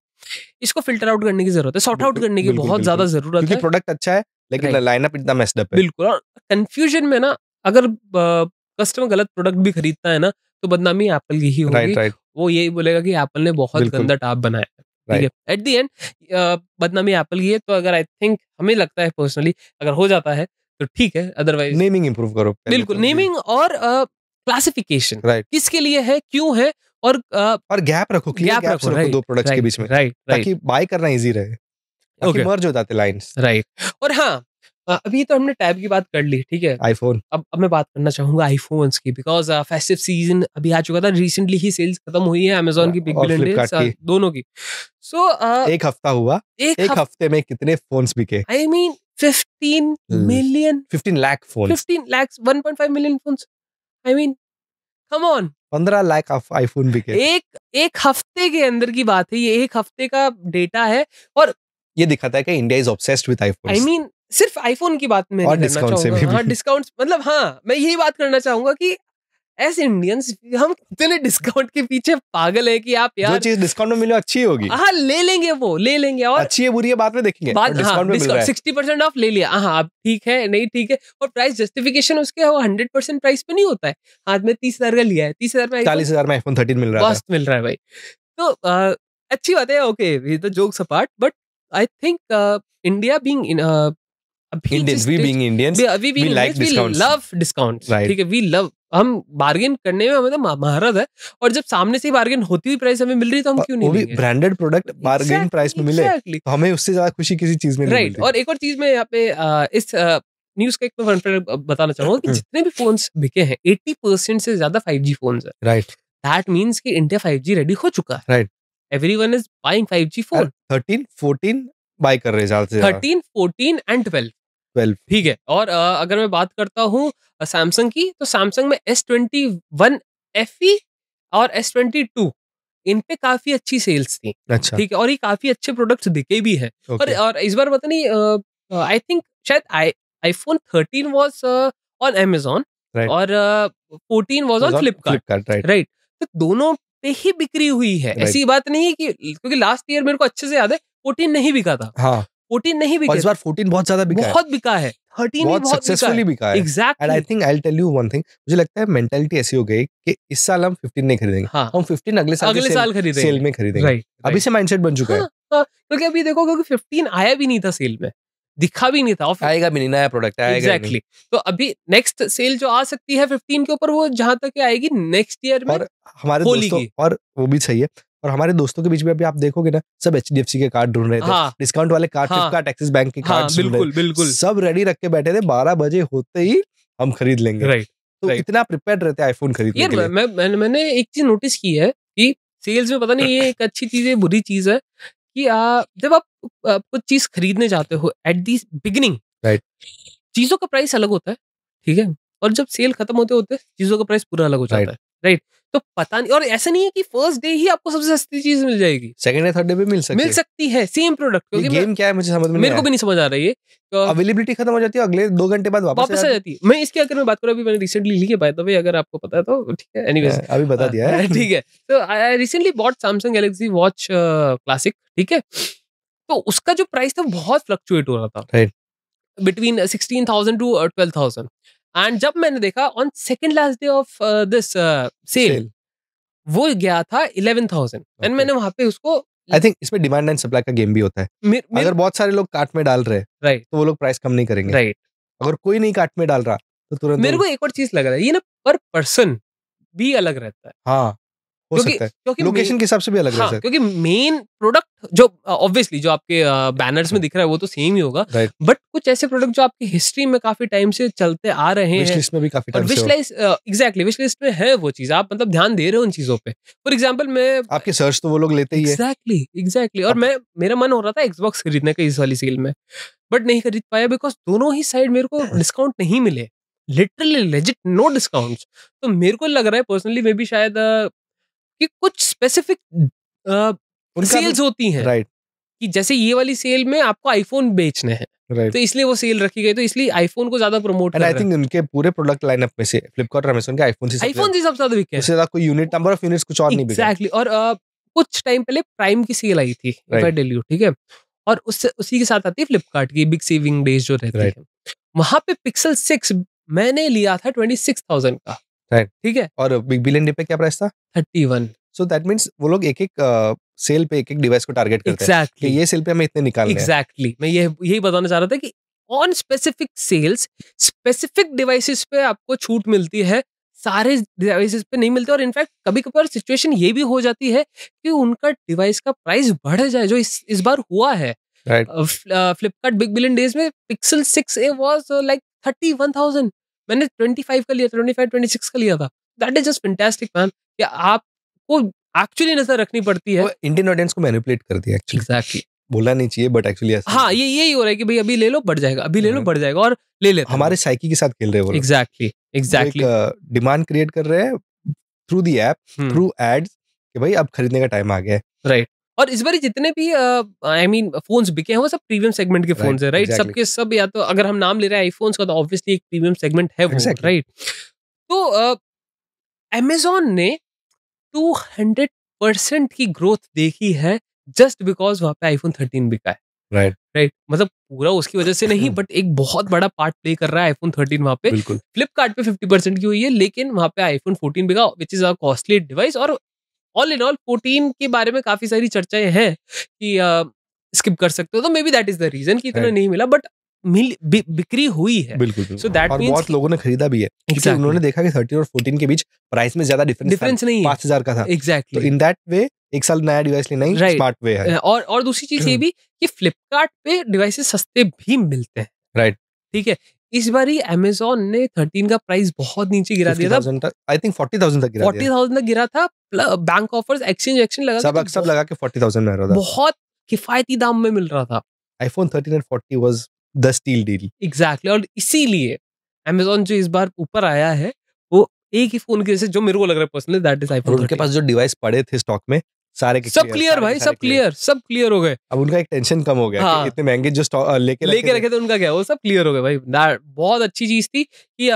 इसको फिल्टर आउट करने की जरूरत है, सॉर्ट आउट करने की बहुत ज्यादा जरूरत है, क्योंकि प्रोडक्ट अच्छा है लेकिन लाइनअप इतना मेस्ड अप है। बिल्कुल, और कंफ्यूजन में ना अगर कस्टमर गलत प्रोडक्ट भी खरीदता है ना, तो बदनामी एप्पल की ही होगी। वो यही बोलेगा कि एप्पल ने बहुत गंदा टैब बनाया है, ठीक है। एट द एंड बदनामी एप्पल की है। तो अगर आई थिंक, हमें लगता है पर्सनली, अगर हो जाता है तो ठीक है, अदरवाइज नेमिंग इंप्रूव करो। बिल्कुल, नेमिंग और क्लासिफिकेशन किसके लिए है, क्यों है, और गैप रखो, क्लियर गैप रखो दो प्रोडक्ट्स के बीच में, ताकि बाय करना इजी रहे, ताकि मर्ज हो जाते लाइंस। और हाँ, अभी तो हमने टैब की बात कर ली, ठीक है, आईफोन। अब मैं बात करना चाहूंगा आईफोन्स की, बिकॉज फेस्टिव सीजन अभी आ चुका था, रिसेंटली ही सेल्स खत्म हुई है अमेज़न की, बिग बिलियन डेज दोनों की। सो एक हफ्ता हुआ, एक हफ्ते में कितने फोन्स बिके? I mean 15 million, 15 lakh phones, 15 lakh, 1.5 million phones. I mean come on, 15 lakh iPhone बिके एक हफ्ते के अंदर की बात है, ये एक हफ्ते का डेटा है, और ये दिखाता है कि India is obsessed with iPhone. I mean सिर्फ आईफोन की बात में नहीं करना चाहूंगा, हाँ डिस्काउंट्स, मतलब हाँ मैं यही बात करना चाहूंगा कि एज इंडियंस हम इतने डिस्काउंट के पीछे पागल है कि आप यार, जो चीज डिस्काउंट में मिले अच्छी होगी, हाँ ले लेंगे, वो ले लेंगे, और अच्छी है बुरी है बाद में देखेंगे, डिस्काउंट में मिल रहा है 60% ऑफ ले लिया, हाँ अब ठीक है, नहीं ठीक है, और प्राइस जस्टिफिकेशन उसके 100% प्राइस पे नहीं होता है। हाथ में 30,000 का लिया है, 30,000 में 40,000 में आईफोन 13 मिल रहा है, मिल रहा है भाई। तो अच्छी बात है, ओके, ये तो jokes apart, but I think India being in Indians, we being Indians, we like discounts, we love discounts, ठीक है, we love, हम बार्गेन करने में हमें तो महारत है, और जब सामने से ही बार्गेन होती हुई प्राइस हमें मिल रही है तो हम क्यों नहीं लेंगे? वो भी ब्रांडेड प्रोडक्ट बार्गेन प्राइस में मिले, तो हमें उससे ज्यादा खुशी किसी चीज में नहीं मिलती। और एक और चीज मैं यहाँ पे इस न्यूज का एक फन फैक्ट बताना चाहूंगा कि जितने भी फोन्स बिके हैं 80% से ज्यादा 5G फोन्स है, राइट। दैट मींस कि इंडिया 5G रेडी हो चुका है, right. Everyone is buying 5G phone. 13, 14 buy कर रहे हैं ज्यादा से ज्यादा, 13, 14 एंड 12, ठीक है। और अगर मैं बात करता हूँ सैमसंग की, तो सैमसंग में S21 FE और S22 इन पे काफी अच्छी सेल्स थी, अच्छा, ठीक है, और ये काफी अच्छे प्रोडक्ट्स दिखे भी हैं। और इस बार पता नहीं, आई थिंक शायद आईफोन 13 वाज ऑन Amazon, और 14 वाज ऑन फ्लिपकार्ट, राइट। तो दोनों पे ही बिक्री हुई है, ऐसी बात नहीं है कि, क्योंकि लास्ट ईयर मेरे को अच्छे से याद है 14 नहीं बिका था, हाँ 14 नहीं बिका, इस बार 14 बहुत ज्यादा बिका है, बहुत बिका है, 13 बहुत सक्सेसफुली बिका है, exactly. And I think I will tell you one thing, मुझे लगता है मेंटालिटी ऐसी हो गई कि इस साल हम 15 नहीं खरीदेंगे, हाँ, हम 15 अगले साल खरीदेंगे, सेल में खरीदेंगे, राइट। अभी से माइंडसेट बन चुका है, क्योंकि अभी देखो, क्योंकि 15 आया भी नहीं था सेल में, दिखा भी नहीं था, आएगा भी नहीं, नया प्रोडक्ट आएगा, एग्जैक्टली। तो अभी नेक्स्ट सेल जो आ सकती है 15 के ऊपर, वो जहां तक आएगी नेक्स्ट ईयर में, और हमारे दोस्तों, और वो भी सही है, और हमारे दोस्तों के बीच में अभी आप देखोगे ना, सब HDFC के कार्ड ढूंढ रहे थे, हाँ, डिस्काउंट वाले कार्ड, फ्लिपकार्ट, एक्सिस बैंक के कार्ड, हाँ, बिल्कुल सब रेडी रख के बैठे थे, 12 बजे होते ही हम खरीद लेंगे, राइट। तो इतना प्रिपेयर्ड रहते हैं आईफोन खरीदने के लिए। मैंने एक चीज नोटिस की है कि सेल्स में, पता नहीं ये एक अच्छी चीज है बुरी चीज है, कि जब आप कुछ चीज खरीदने जाते हो एट दी बिगिनिंग, राइट, चीजों का प्राइस अलग होता है, ठीक है, और जब सेल खत्म होते होते चीजों का प्राइस पूरा अलग हो जाता है, राइट। तो पता नहीं, और ऐसा नहीं है कि फर्स्ट डे ही आपको सबसे सस्ती चीज मिल जाएगी, सेकंड या थर्ड डे पे मिल सकती है सेम प्रोडक्ट। क्योंकि गेम क्या है मुझे समझ में मेरे को भी नहीं समझ आ रही है, तो अवेलेबिलिटी खत्म हो जाती है, अगले 2 घंटे बाद वापस आ जाती है। मैं इसकी अगर मैं बात करूं, अभी मैंने रिसेंटली ली है बाय द वे, अगर आपको पता है तो ठीक है, एनीवेज अभी बता दिया है। ठीक है। तो I recently bot Samsung Galaxy watch classic, ठीक है। तो उसका जो प्राइस था बहुत फ्लक्चुएट हो रहा था, राइट, बिटवीन 16,000 टू 12,000। एंड जब मैंने देखा on second last day of this sale, वो गया था 11,000 एंड मैंने वहां पे उसको, आई थिंक इसमें डिमांड एंड सप्लाई का गेम भी होता है। अगर बहुत सारे लोग कार्ट में डाल रहे हैं, राइट, तो वो लोग प्राइस कम नहीं करेंगे। राइट। अगर कोई नहीं कार्ट में डाल रहा तो तुरंत मेरे को एक और चीज लग रहा है, ये ना पर पर्सन भी अलग रहता है। हाँ, हो सकता है, क्योंकि लोकेशन के हिसाब से भी अलग रहता है। क्योंकि मेन प्रोडक्ट जो ऑब्वियसली जो आपके बैनर्स में दिख रहा है वो तो सेम ही होगा, बट कुछ ऐसे प्रोडक्ट जो आपकी हिस्ट्री में काफी टाइम से चलते आ रहे हैं, विश लिस्ट में भी काफी टाइम से, wish list, exactly wish list में है वो चीज, आप मतलब ध्यान दे रहे हो उन चीजों पे। फॉर एग्जांपल मैं आपके सर्च तो वो लोग लेते ही है। एग्जैक्टली। और मेरा मन हो रहा था एक्सबॉक्स खरीदने का इस वाली सेल में, बट नहीं खरीद पाया बिकॉज दोनों ही साइड मेरे को डिस्काउंट नहीं मिले, लिटरली लेजिट नो डिस्काउंट्स। तो मेरे को लग रहा है पर्सनली मे बी शायद कि कुछ स्पेसिफिक सेल्स होती हैं, राइट, कि जैसे ये वाली सेल में आपको आईफोन बेचने हैं, राइट, तो इसलिए वो सेल रखी गई, तो इसलिए आईफोन को ज्यादा प्रमोट कर रहे हैं। आई थिंक उनके पूरे प्रोडक्ट लाइनअप में से फ्लिपकार्ट और अमेज़न के आईफोन से सबसे ज्यादा बिके हैं, उससे ज्यादा कोई यूनिट, नंबर ऑफ यूनिट्स कुछ और नहीं बिका। एग्जैक्टली। और कुछ टाइम पहले प्राइम की सेल आई थी, इफ आई टेल यू, ठीक है, और उससे उसी के साथ आती है फ्लिपकार्ट की बिग सेविंग डेज जो रहती है। वहां पे पिक्सल 6 मैंने लिया था 26,000 का, राइट, ठीक है, और बिग बिलियन डे पे क्या प्राइस था? 31। सो दैट मींस वो लोग एक सेल पे एक डिवाइस को टारगेट करते हैं कि ये सेल पे हमें इतने निकालने हैं। एग्जैक्टली, मैं यही बताना चाह रहा था कि on specific sales specific devices पे आपको छूट मिलती है, सारे डिवाइसेस पे नहीं मिलते। और इनफैक्ट कभी कभार सिचुएशन ये भी हो जाती है कि उनका डिवाइस का प्राइस बढ़ जाए, जो इस बार हुआ है। फ्लिपकार्ट बिग बिलियन डेज में पिक्सल 6a वाज लाइक 31,000, मैंने 25 का लिया था, 25-26 का लिया था। That is just fantastic man. क्या आपको एक्चुअली नजर रखनी पड़ती है, इंडियन ऑडियंस को मैनिपुलेट कर दिया एक्चुअली। एग्जैक्टली, बोलना नहीं चाहिए बट एक्चुअली हाँ, ये यही हो रहा है कि भाई अभी ले लो बढ़ जाएगा, अभी ले लो बढ़ जाएगा, और ले लेते हैं। हमारे साइकी के साथ खेल रहे हैं वो लोग। एग्जैक्टली डिमांड क्रिएट कर रहे हैं through the app, through ads, कि भाई अब खरीदने का टाइम आ गया है। राइट। और इस बार जितने भी आई मीन फोन्स बिके हैं वो सब प्रीमियम सेगमेंट के फोन्स है, राइट, सबके सब। या तो अगर हम नाम ले रहे हैं आईफोन्स का, तो ऑब्वियसली एक प्रीमियम सेगमेंट है वो, राइट। तो अमेज़न ने 200% की ग्रोथ देखी है जस्ट बिकॉज वहां पे आईफोन 13 बिका है, राइट। मतलब पूरा उसकी वजह से नहीं, बट एक बहुत बड़ा पार्ट प्ले कर रहा है आईफोन 13 वहां पे। फ्लिपकार्ट पे 50% की हुई है, लेकिन वहां पे आईफोन 14 बिका, which is a costly device. और ऑल इन ऑल 14 के बारे में काफी सारी चर्चाएं हैं कि स्किप कर सकते हो, तो maybe that is the reason कि इतना नहीं मिला, बट बिक्री हुई है। बिल्कुल। So that और means बहुत लोगों ने खरीदा भी है, क्योंकि उन्होंने देखा कि 13 और 14 के बीच प्राइस में ज्यादा डिफरेंस नहीं है, 5,000 का था। एग्जैक्टली। तो इन दैट वे एक साल नया डिवाइस लेना ही स्मार्ट वे है। और दूसरी चीज ये भी कि फ्लिपकार्ट पे डिवाइसेस सस्ते भी मिलते हैं, राइट, ठीक है। इस बार ही अमेज़न ने 13 का प्राइस बहुत नीचे गिरा दिया था, आई थिंक 40,000 तक गिरा 40,000 तक गिरा था। बैंक ऑफर्स, एक्सचेंज लगा सब लगा के 40,000 में आ रहा था, बहुत किफायती दाम में मिल रहा था। IPhone 13 and 40 was the steal deal. Exactly. और इसीलिए अमेज़न जो इस बार ऊपर आया है, वो एक ही फोन की वजह से, जो मेरे को लग रहा है पर्सनली, दैट इज आईफोन। उनके पास जो डिवाइस पड़े थे स्टॉक में सारे के सब क्लियर भाई, सब क्लियर हो गए। अब उनका एक टेंशन कम हो गया कि इतने महंगे जो लेके रखे थे उनका क्या, वो सब क्लियर हो गए भाई। बहुत अच्छी चीज थी कि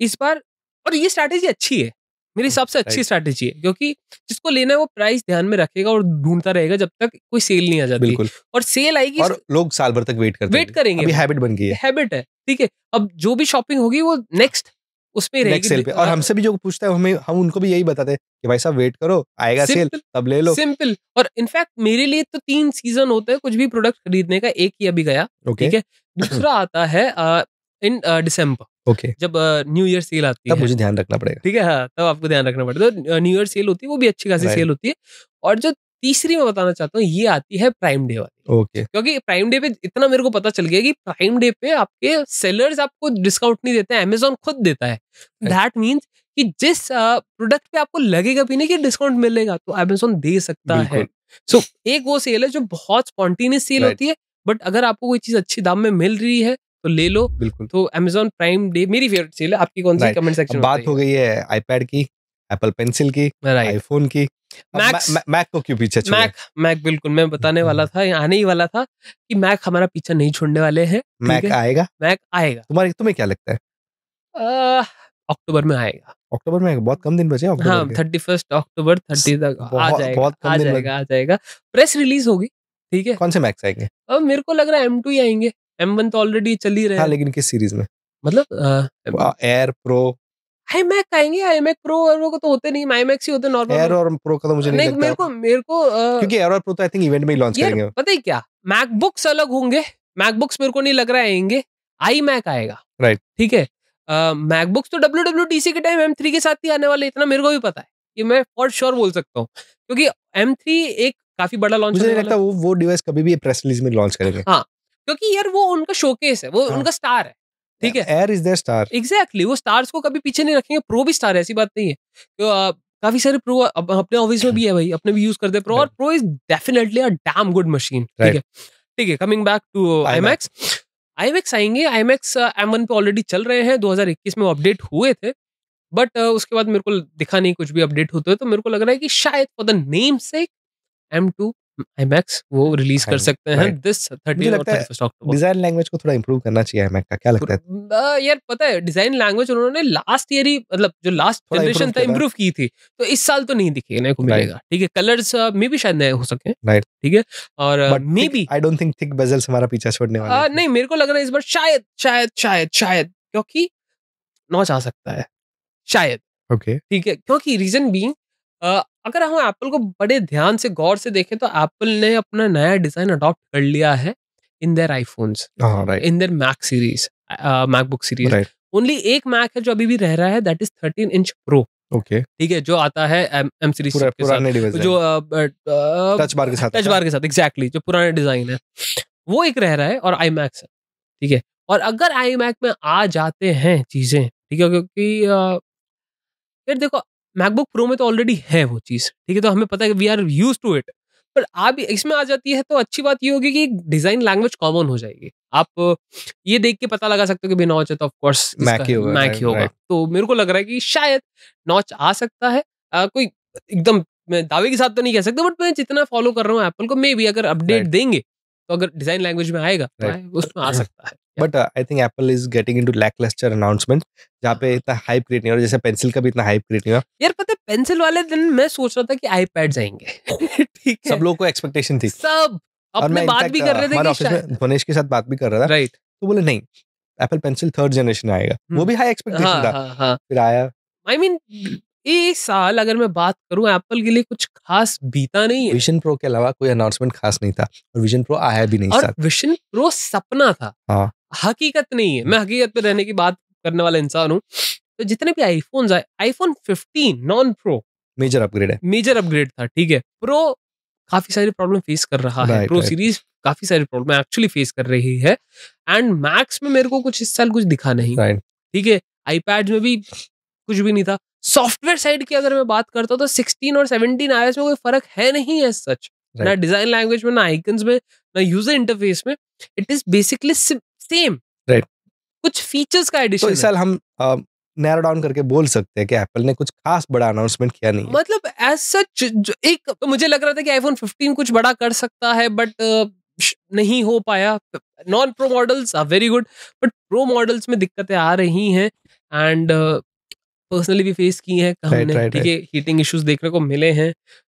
इस बार, और ये स्ट्रैटेजी अच्छी है, मेरे हिसाब से अच्छी स्ट्रैटेजी है, क्योंकि जिसको लेना है वो प्राइस ध्यान में रखेगा और ढूंढता रहेगा जब तक कोई सेल नहीं आ जाती। बिल्कुल। और सेल आएगी और लोग साल भर तक वेट करेंगे। अभी हैबिट बन गई है, हैबिट है, ठीक है। अब जो भी शॉपिंग होगी वो नेक्स्ट उसमें रहेगी, सेल पे। और हमसे भी जो पूछता है हम उनको भी यही बताते हैं कि भाई साहब वेट करो, आएगा सेल तब ले लो, सिंपल। और इनफैक्ट मेरे लिए तो 3 सीजन होते हैं कुछ भी प्रोडक्ट खरीदने का, एक ही अभी गया, ठीक है। दूसरा आता है इन दिसंबर, जब न्यू ईयर सेल आती है, तब मुझे ध्यान रखना पड़ेगा, ठीक है। हाँ, तब आपको ध्यान रखना पड़ेगा। तो न्यू ईयर सेल होती है, वो भी अच्छी खासी सेल होती है। और जो तीसरी मैं बताना चाहता हूँ, ये आती है प्राइम डे वाली। क्योंकि प्राइम डे पे इतना मेरे को पता चल गया कि प्राइम डे पे आपके सेलर्स आपको डिस्काउंट नहीं देते हैं, अमेज़न खुद देता है। दैट मीन्स कि जिस प्रोडक्ट पे आपको लगेगा भी नहीं कि डिस्काउंट मिलेगा, तो अमेज़न दे सकता है। सो एक वो सेल है जो बहुत स्पॉन्टेनियस सेल होती है, बट अगर आपको कोई चीज अच्छी दाम में मिल रही है तो ले लो। बिल्कुल। तो अमेज़न प्राइम डे मेरी फेवरेट सेल है। आपकी कौन सी? कमेंट सेक्शन में बात हो गई है आईपैड की। एप्पल पेंसिल की, आईफोन की, मैक को क्यों पीछे छोड़े? मैक बिल्कुल, मैं बताने वाला था, आने ही वाला था कि मैक हमारा पीछा नहीं छोड़ने वाले हैं। मैक आएगा? मैक आएगा। तुम्हें क्या लगता है? अक्टूबर में आएगा। अक्टूबर में? बहुत कम दिन बचे हैं अक्टूबर के। 31 अक्टूबर 30 तक आ जाएगा। प्रेस रिलीज होगी, ठीक है। कौन से मैक्स आएंगे? अब मेरे को लग रहा है M2 ही आएंगे, M1 तो ऑलरेडी चल ही रहे हैं। हाँ, लेकिन किस सीरीज में? मतलब एयर प्रो iMac आएंगे, iMac प्रो और वो तो होते नहीं, iMac ही होते नॉर्मल। एयर और प्रो का तो मुझे नहीं लगता। मेरे को क्योंकि एयर और प्रो तो आई थिंक इवेंट में ही लॉन्च करेंगे। पता है क्या, मैकबुक्स अलग होंगे, मैकबुक्स मेरे को नहीं लग रहा है आएंगे, iMac आएगा, राइट, ठीक है। मैकबुक्स तो WWDC के टाइम M3 के साथ ही आने वाले, इतना मेरे को भी पता है, ये मैं फॉर श्योर बोल सकता हूँ, क्योंकि M3 एक काफी बड़ा लॉन्च मुझे नहीं लगता वो डिवाइस कभी भी प्रेस रिलीज में लॉन्च करेंगे। हाँ, क्योंकि यार वो उनका शोकेस है, वो उनका स्टार है, ठीक है। Air is their star, exactly, वो स्टार्स को कभी पीछे नहीं रखेंगे। प्रो भी स्टार है, ऐसी बात नहीं है। तो काफी सारे प्रो अपने ऑफिस में भी है भाई, अपने भी यूज करते हैं प्रो, और pro is definitely a damn good machine, ठीक है। ठीक है, कमिंग बैक टू iMac आएंगे। iMac M1 पे ऑलरेडी चल रहे हैं, 2021 में अपडेट हुए थे, बट उसके बाद मेरे को दिखा नहीं कुछ भी अपडेट होते हुए, तो मेरे को लग रहा है कि शायद for the name sec M2 iMac वो रिलीज कर सकते हैं दिस 30 और 31 अक्टूबर। डिजाइन लैंग्वेज को थोड़ा इंप्रूव करना चाहिए iMac का, क्या लगता है? यार पता है, डिजाइन लैंग्वेज उन्होंने लास्ट ईयर ही, मतलब जो लास्ट जनरेशन था, इंप्रूव की थी, तो इस साल तो नहीं दिखेगा को मिलेगा, ठीक है। कलर्स मे भी शायद नए हो सके, ठीक है, और maybe I don't think thick bezels हमारा पीछा छोड़ने वाले नहीं, मेरे को लग रहा है इस बार शायद क्योंकि नॉच आ सकता है, शायद, ओके, ठीक है। क्योंकि रीजन बीइंग, अगर हम एप्पल को बड़े ध्यान से गौर से देखें तो एप्पल ने अपना नया डिजाइन अडॉप्ट कर लिया है in their iPhones, in their Mac series, MacBook series. Only एक मैक है जो अभी भी रह रहा है, that is 13 inch pro, okay, ठीक है, जो आता है M सीरीज के साथ, जो टच बार के साथ, एग्जैक्टली, जो पुराने डिजाइन है, वो एक रह रहा है, और iMac है, ठीक है। और अगर iMac में आ जाते हैं चीजें, ठीक है, क्योंकि यार देखो, मैकबुक प्रो में तो ऑलरेडी है वो चीज, ठीक है, तो हमें पता है कि we are use to it, पर आप इसमें आ जाती है तो अच्छी बात ये होगी कि डिजाइन लैंग्वेज कॉमन हो जाएगी। आप ये देख के पता लगा सकते हो कि नॉच है तो ऑफ कोर्स मैक ही होगा। तो मेरे को लग रहा है कि शायद नॉच आ सकता है। कोई एकदम मैं दावे के साथ तो नहीं कह सकता, बट मैं जितना फॉलो कर रहा हूँ एप्पल को, मे भी अगर अपडेट देंगे तो अगर डिजाइन लैंग्वेज में आएगा तो उसमें आ सकता है। But I think Apple is getting into lacklustre announcement, जहाँ पे इतना हाइप क्रिएट नहीं हो रहा, जैसे पेंसिल का भी इतना हाइप क्रिएट नहीं हुआ। यार पता है, पेंसिल वाले दिन मैं सोच रहा था कि आईपैड्स आएंगे ठीक है, सब लोगों को एक्सपेक्टेशन थी, सब अपने बात भी कर रहे थे, हमारे ऑफिस में धनेश के साथ बात भी कर रहा था, राइट, तो बोले नहीं, एप्पल पेंसिल 3rd जनरेशन आएगा, वो भी हाई एक्सपेक्टेशन था, फिर आया। आई मीन इस साल अगर मैं बात करूं, एप्पल के लिए कुछ खास बीता नहीं है। विजन प्रो के अलावा कोई अनाउंसमेंट खास नहीं था, और विजन प्रो आया भी नहीं, और विजन प्रो सपना था, हकीकत नहीं है। मैं हकीकत पे रहने की बात करने वाला इंसान हूँ। तो जितने भी आईफोन्स आए, iPhone 15 non pro major upgrade था, ठीक है। प्रो काफी सारी प्रॉब्लम फेस कर रहा है, प्रो सीरीज काफी सारी प्रॉब्लम एक्चुअली फेस कर रही है, एंड मैक्स में मेरे को कुछ इस साल कुछ दिखा नहीं, ठीक है। आईपैड में भी कुछ भी नहीं था। सॉफ्टवेयर साइड की अगर मैं बात करता हूँ तो 16 और 17 iOS में कोई फर्क है नहीं है सच, ना डिजाइन लैंग्वेज में, ना आइकन्स में, ना यूजर इंटरफेस में, it is basically same, right. कुछ फीचर्स का एडिशन। तो इस साल हम नैरो डाउन करके बोल सकते हैं कि एप्पल ने कुछ खास बड़ा अनाउंसमेंट किया नहीं है। मतलब एज सच एक तो मुझे लग रहा था कि आईफोन 15 कुछ बड़ा कर सकता है, बट नहीं हो पाया। Non pro models are very good, but pro models में दिक्कतें आ रही हैं, एंड पर्सनली भी फेस की हैं हमने, ठीक है। हीटिंग इश्यूज देखने को मिले हैं,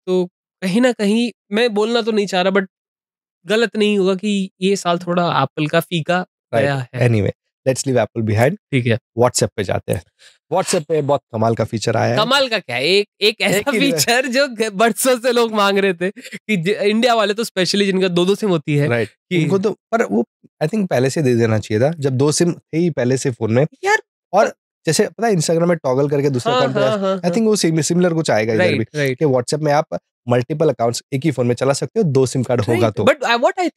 तो कहीं ना कहीं मैं बोलना तो नहीं चाह रहा, बट गलत नहीं होगा कि ये साल थोड़ा एप्पल का फीका गया है। Anyway, let's leave Apple behind, ठीक है। व्हाट्सएप पे जाते हैं। व्हाट्सएप पे बहुत कमाल का फीचर आया है। कमाल का क्या है, एक ऐसा फीचर जो बरसों से लोग मांग रहे थे, कि इंडिया वाले तो स्पेशली जिनका 2 सिम होती है, राइट, उनको तो, पर वो आई थिंक पहले से दे देना चाहिए था, जब 2 सिम थे ही पहले से फोन में यार। और जैसे पता है इंस्टाग्राम में टॉगल करके दूसरा अकाउंट पे, आई थिंक वो सिमिलर कुछ आएगा इधर भी, कि व्हाट्सएप में आप मल्टीपल अकाउंट्स एक ही फोन में चला सकते हो, 2 सिम कार्ड होगा तो। बट व्हाट आई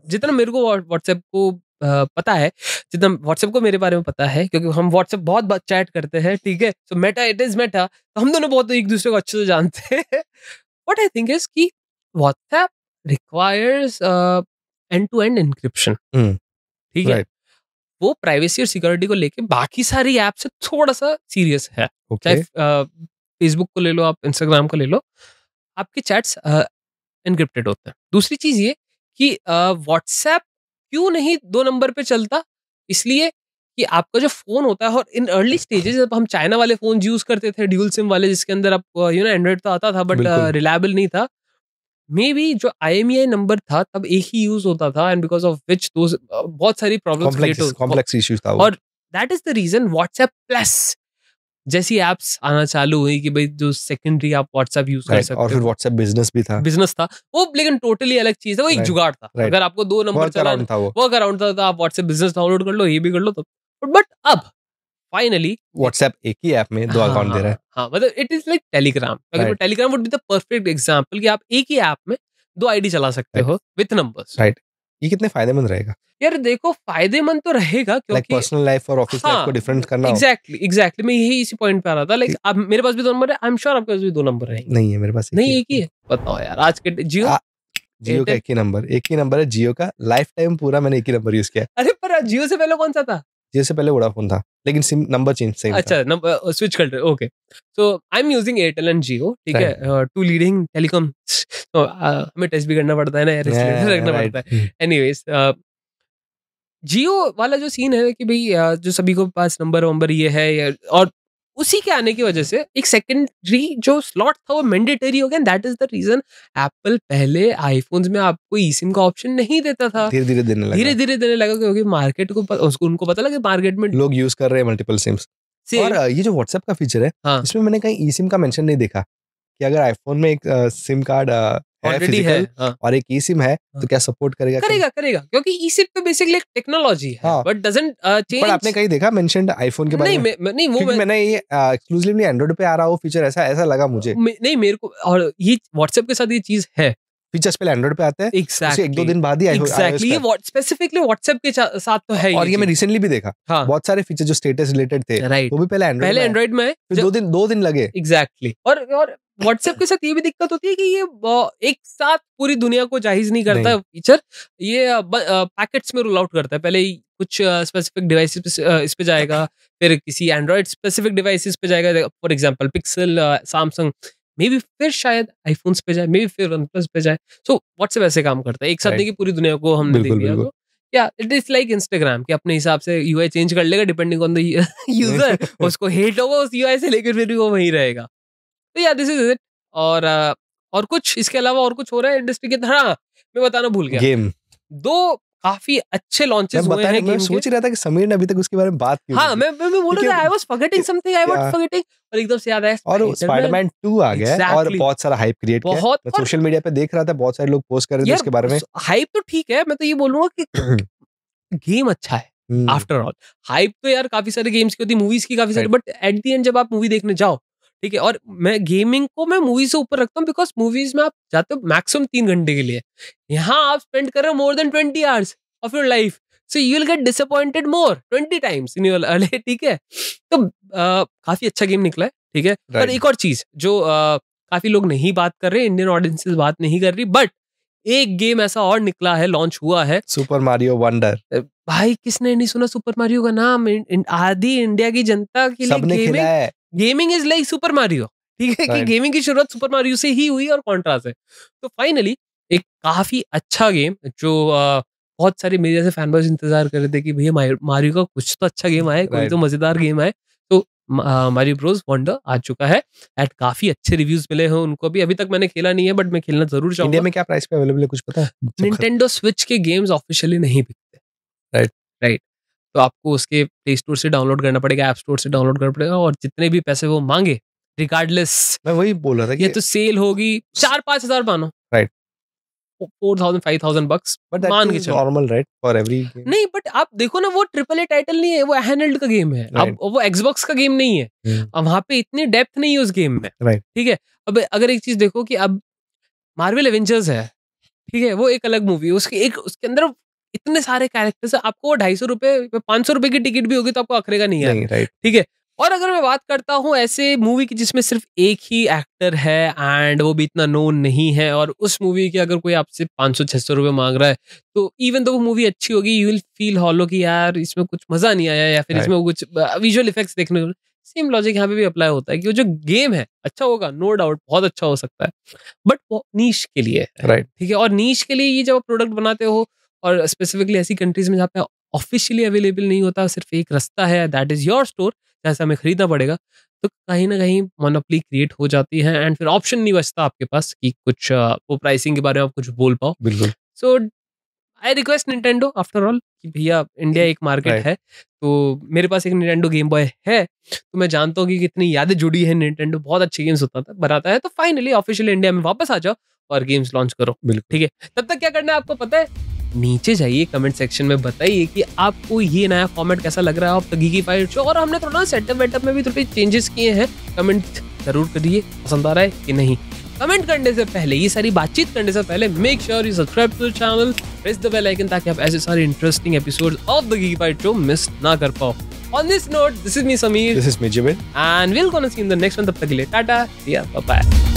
जितना मेरे को व्हाट्सएप को पता है, जितना व्हाट्सएप को मेरे बारे में पता है, क्योंकि हम व्हाट्सएप बहुत चैट करते हैं, ठीक है। सो मेटा, इट इज मेटा, तो हम दोनों बहुत एक दूसरे को अच्छे से जानते हैं। व्हाट आई थिंक इज कि WhatsApp requires end to end encryption, ठीक है। वो प्राइवेसी और सिक्योरिटी को लेके बाकी सारी ऐप से थोड़ा सा सीरियस है। चाहे फेसबुक को ले लो आप, इंस्टाग्राम को ले लो, आपके चैट्स एनक्रिप्टेड होते हैं। दूसरी चीज ये कि व्हाट्सएप क्यों नहीं 2 नंबर पे चलता, इसलिए कि आपका जो फोन होता है, और इन अर्ली स्टेजेस जब हम चाइना वाले फोन यूज करते थे ड्यूल सिम वाले, जिसके अंदर आप एंड्रॉइड तो आता था बट रिलायबल नहीं था, मे बी जो IMEI नंबर था तब एक ही यूज होता था, एंड बिकॉज ऑफ विच बहुत सारी प्रॉब्लम्स कॉम्प्लेक्स इश्यूज था। और that is the reason WhatsApp plus जैसी एप्स आना चालू हुई कि भाई जो सेकेंडरी आप व्हाट्सएप यूज कर सकते हो। और फिर व्हाट्सएप बिजनेस था वो, लेकिन टोटली अलग चीज है, वो एक जुगाड़ था। अगर आपको 2 नंबर चलाना था, वो अराउंड था, तो आप व्हाट्सएप बिजनेस डाउनलोड कर लो, ये भी कर लो, तो बट अब फाइनली व्हाट्सएप एक ही ऐप में 2 अकाउंट दे रहा है। हाँ, मतलब इट इज लाइक टेलीग्राम। अगर Telegram would be the perfect example कि आप एक ही ऐप में 2 आईडी चला सकते हो विद नंबर्स। राइट, ये कितने फायदेमंद रहेगा? यार देखो, फायदेमंद तो रहेगा क्योंकि पर्सनल लाइफ और ऑफिस लाइफ को डिफरेंट करना। एग्जैक्टली मैं यही इसी पॉइंट पे आ रहा था। लाइक अब मेरे पास भी 2 नंबर है, आई एम श्योर आपके पास भी 2 नंबर रहेंगे। नहीं है मेरे पास, नहीं एक ही है। बताओ यार, आज के जियो का एक ही नंबर है जियो का। लाइफ टाइम पूरा मैंने एक ही नंबर यूज किया। अरे पर जियो से पहले कौन सा था? जियो से पहले वोडाफोन था, लेकिन सिम नंबर चेंज सेम। अच्छा, नंबर स्विच कर रहे। Okay, so I am using Airtel and Jio, ठीक है, 2 लीडिंग टेलीकॉम। तो हमें टेस्ट भी करना पड़ता है ना यार, इसलिए रखना पड़ता है। एनीवेज, जियो वाला जो सीन है कि भाई जो सभी को पास नंबर ये है, और उसी के आने की वजह से एक सेकेंडरी जो स्लॉट था वो मैंडेटरी हो गया। That is the reason Apple पहले आईफोन्स में आपको eSIM का ऑप्शन नहीं देता था, धीरे धीरे देने लगा क्योंकि मार्केट को उनको पता लगा मार्केट में लोग यूज कर रहे हैं मल्टीपल सिम्स। और ये जो व्हाट्सएप का फीचर है, इसमें मैंने कहीं eSIM का मेंशन नहीं देखा कि अगर आईफोन में एक सिम कार्ड ऑलरेडी है और एक eSIM है तो क्या सपोर्ट करेगा क्योंकि eSIM तो बेसिकली एक टेक्नोलॉजी है, बट डजंट चेंज। पर आपने कहीं देखा मेंशन्ड आईफोन के बारे में? नहीं वो मैंने ये एक्सक्लूसिवली एंड्रॉइड पे आ रहा वो फीचर ऐसा लगा मुझे। नहीं मेरे को, और ये व्हाट्सएप के साथ ये चीज है, फीचर्स पहले एंड्रॉइड पे आते हैं, exactly. 1-2 दिन बाद ही एग्जैक्टली ये स्पेसिफिकली व्हाट्सएप के साथ तो है। और ये मैं रिसेंटली भी देखा, बहुत सारे फीचर जो स्टेटस रिलेटेड थे वो भी पहले एंड्रॉइड में, 2 दिन लगे। एग्जैक्टली, और व्हाट्सएप के साथ ये भी दिक्कत होती है कि ये एक साथ पूरी दुनिया को जाहिज नहीं करता फीचर, ये पैकेट्स में रोल आउट करता है। पहले कुछ स्पेसिफिक डिवाइसेस इस पे जाएगा, फिर किसी एंड्रॉइड स्पेसिफिक डिवाइसेस पे जाएगा, for example pixel, Samsung, may be फिर शायद आईफोन्स पे जाए, मे बी फिर OnePlus पे जाए। सो व्हाट्सएप ऐसे काम करता है, एक साथ नहीं कि पूरी दुनिया को हमने देख लिया। तो या इट इज लाइक इंस्टाग्राम के अपने हिसाब से यूआई चेंज कर लेगा डिपेंडिंग ऑन द यूजर। उसको हेट होगा उस यूआई से, लेकर फिर भी वो वहीं रहेगा। तो या दिस इज इट। और कुछ इसके अलावा और कुछ हो रहा है इंडस्ट्री के? हाँ, मैं बताना भूल गया, गेम 2 काफी अच्छे लॉन्चेस हुए हैं। मैं सोच रहा था कि समीर ने अभी तक उसके बारे में बात की। हाँ, मैं बोल रहा था, आई वाज फॉरगेटिंग समथिंग, और एकदम से याद आया, और स्पाइडरमैन 2 आ गया है, और बहुत सारा हाइप क्रिएट किया। मैं सोशल मीडिया पे देख रहा था, बहुत सारे लोग पोस्ट कर रहे थे उसके बारे में। हाइप तो ठीक है, मैं तो ये बोलूंगा कि गेम अच्छा है। आफ्टर ऑल हाइप तो यार काफी सारे गेम्स की होती है, मूवीज की काफी सारी, बट एट द एंड जब आप मूवी देखने जाओ, ठीक है, और मैं गेमिंग को मैं मूवी से ऊपर रखता हूँ, बिकॉज मूवीज में आप जाते हो मैक्सिमम 3 घंटे के लिए, यहाँ आप स्पेंड कर रहे हो more than 20 hours of your life, so you will get disappointed more 20 times in your life, ठीक है। तो काफी अच्छा गेम निकला है, ठीक है। पर एक और चीज जो काफी लोग नहीं बात कर रहे, इंडियन ऑडियंसेस बात नहीं कर रही, बट एक गेम ऐसा और निकला है, लॉन्च हुआ है, सुपर मारियो वंडर। भाई किसने नहीं सुना सुपर मारियो का नाम? आधी इंडिया की जनता के लिए gaming is like super Mario, ठीक है, कि गेमिंग की शुरुआत सुपर मारियो से ही हुई और कॉन्ट्रा से। तो फाइनली एक काफी अच्छा गेम जो बहुत सारे मेरे जैसे फैन बॉयज इंतजार कर रहे थे कि भैया मारियो का कुछ तो अच्छा गेम आए, कोई तो मजेदार गेम आए। तो मारियो ब्रोस वंडर आ चुका है, एट काफी अच्छे रिव्यूज मिले हैं उनको भी। अभी तक मैंने खेला नहीं है, बट मैं खेलना जरूर चाहूंगा। इंडिया में क्या प्राइस पे अवेलेबल है कुछ पता है? निंटेंडो स्विच के गेम्स ऑफिशियली नहीं बिकते, राइट। तो आपको उसके प्ले स्टोर से डाउनलोड करना पड़ेगा, ऐप स्टोर से डाउनलोड करना पड़ेगा, और जितने भी पैसे वो मांगे रिगार्डलेस, मैं वही बोल रहा था कि ये तो सेल होगी 4-5 हजार मानो, राइट, 4,000-5,000 bucks मान के चलो, normal right for every game. नहीं बट आप देखो ना, वो AAA टाइटल नहीं है, वो हैंडहेल्ड का गेम है। अब वो Xbox का गेम नहीं है, अब वहां पे इतनी डेप्थ नहीं है उस गेम में, राइट, ठीक है। अब अगर एक चीज देखो कि अब मार्वल एवेंजर्स है, ठीक है, वो एक अलग मूवी, उसके अंदर इतने सारे कैरेक्टर्स है, आपको 250 रुपए 500 रुपए की टिकट भी होगी तो आपको अखरेगा नहीं है, राइट, ठीक है। और अगर मैं बात करता हूँ ऐसे मूवी की जिसमें सिर्फ एक ही एक्टर है एंड वो भी इतना नोन नहीं है, और उस मूवी के अगर कोई आपसे 500-600 रुपए मांग रहा है, तो इवन तो वो मूवी अच्छी होगी, यू विल फील हॉलो कि यार इसमें कुछ मजा नहीं आया, या फिर इसमें कुछ विजुअल इफेक्ट्स देखने को। सेम लॉजिक यहाँ पे भी अप्लाई होता है कि वो जो गेम है अच्छा होगा, नो डाउट बहुत अच्छा हो सकता है, बट वो नीश के लिए है, राइट। ठीक है। और नीश के लिए ये जब आप प्रोडक्ट बनाते हो, और स्पेसिफिकली ऐसी कंट्रीज में जहाँ पे ऑफिशियली अवेलेबल नहीं होता, सिर्फ एक रास्ता है, दैट इज योर स्टोर, जहाँ से हमें खरीदना पड़ेगा, तो कहीं ना कहीं मोनोपोली क्रिएट हो जाती है एंड फिर ऑप्शन नहीं बचता आपके पास कि कुछ वो प्राइसिंग के बारे में आप कुछ बोल पाओ। बिल्कुल। So I request Nintendo after all कि भैया इंडिया एक मार्केट है, तो मेरे पास एक निंटेंडो गेम बॉय है, तो मैं जानता हूँ कि कितनी यादें जुड़ी है, निंटेंडो बहुत अच्छे गेम्स बनाता है, तो फाइनली ऑफिशियली इंडिया में वापस आ जाओ और गेम्स लॉन्च करो, ठीक है। तब तक क्या करना है आपको पता है, नीचे जाइए कमेंट सेक्शन में बताइए कि आपको ये नया फॉर्मेट कैसा लग रहा है ऑफ द गीकीफाइड शो, और हमने थोड़ा सेटअप वेटअप में भी थोड़े चेंजेस किए हैं, कमेंट जरूर करिए पसंद आ रहा है कि नहीं। कमेंट करने से पहले, ये सारी बातचीत करने से पहले, make sure you subscribe to the channel, press the bell icon, ताकि आप ऐसे सारे interesting episodes of the Geekified show miss ना कर पाओ। On this note, this is me Sameer, This is me Jibin, and we'll gonna see you in the next one. तब तक के लिए टाटा, बाय बाय।